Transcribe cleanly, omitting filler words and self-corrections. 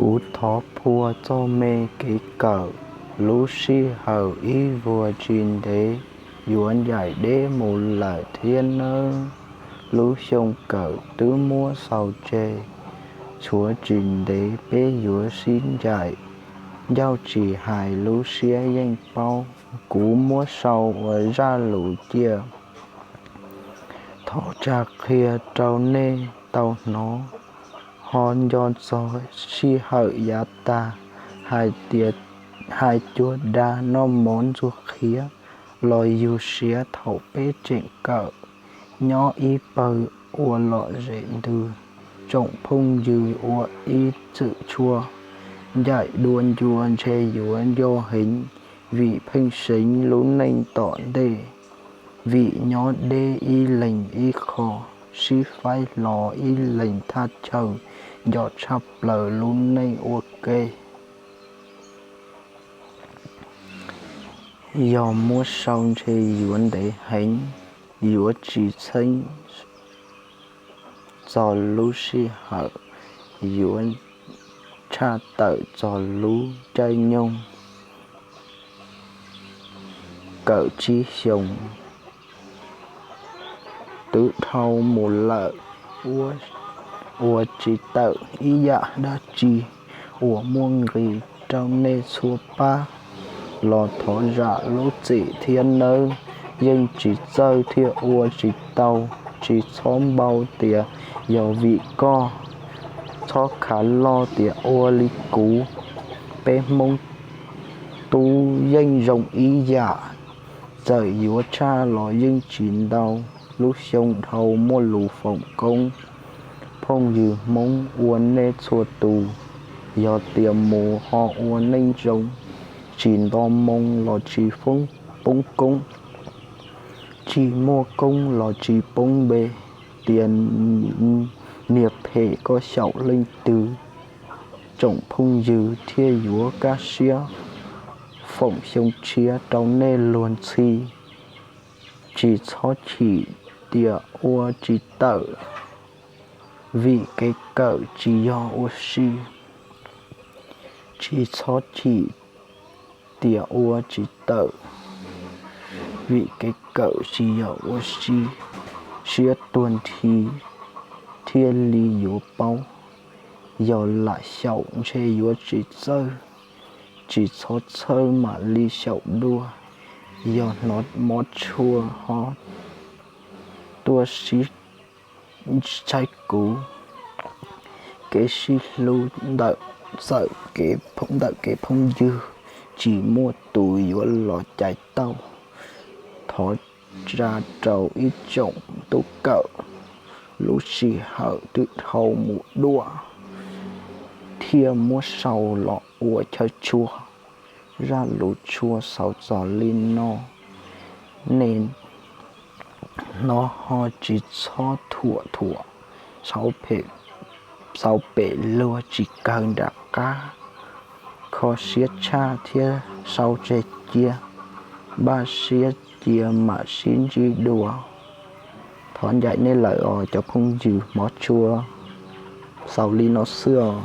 Cú thó phua cho mê kế cờ, lũ si hầu ý vừa trình đế, yuan giải đế một lời thiên nơ. Lũ sông cờ tứ mua sau chê, chúa trình đế bế dúa xin giải. Giao chỉ hài lũ xía danh bao, cú mua sau và ra lũ chia. Thọ trạc khía trâu nê tàu nó, hòn giòn gió si hợi giá ta. Hai chúa đa nó món ruột khía, lòi dù xía thảo bế trịnh cỡ. Nhỏ ý bờ ua lọ rễ đư, trọng phung dư ua ý sự chua. Dạy đuôn duôn chê duôn vô hình, vị phênh sinh lũ nênh tọn đê. Vị nhỏ đê y lệnh y khó, si phái lò y lệnh thát chồng, giọt sắp lờ lũ nênh ua kê. Dò mua sông chê duôn đế hình, duôn chỉ sinh. Dò lũ si hở, duôn cha tự cho lũ chơi nhung. Cỡ chi dùng tự thâu một lợi ua chỉ tự ý dạ đa chi ua muôn ghi trong nê xua ba lò thó dạ lũ chỉ thiên nơ nhưng chỉ chơi thia ua chỉ tàu chỉ xóm bao tìa dầu vị co cho khá lo tìa ua lý cú bế mông tu danh rộng ý dạ trời dúa cha lò nhưng chín đau lúc sông thâu mua lũ phòng công phong dư mông uốn nê xua tù do tiềm mù họ uốn ninh rộng chín đo mông lò chỉ phong bông công chỉ mua công lò chỉ bông bê tiền niệp hệ có sậu linh tứ trọng phong dư thia dúa cá xía phỏng sông chia trong nê luồn xì chỉ cho chỉ tìa ua chỉ tợ vì cái cỡ chỉ do ua xì chỉ cho chỉ tìa ua chỉ tợ vì cái cỡ chỉ do ua xì xía tuần thì thiên lý yếu bao giờ lại sậu chê yếu chỉ chơi chỉ cho chơi mà ly sậu đua giờ nó mót chua hót tua xí trái cú cái xí lưu đợi sợ cái phong dư chỉ mua tùy vô lò chạy tàu thọ ra trầu ít trọng tú cỡ lũ xì hở tự hầu mũ đua thia mua sầu lọ ua chơi chua ra lũ chua sáu giò lên no nên nó ho chỉ cho thủa sáu bể lúa chỉ cần đã cá khó xiết cha thia sau chế chia ba xiết chia mà xin chỉ đùa thón dạy nên lợi cho không dư mót chua sau ly nó xưa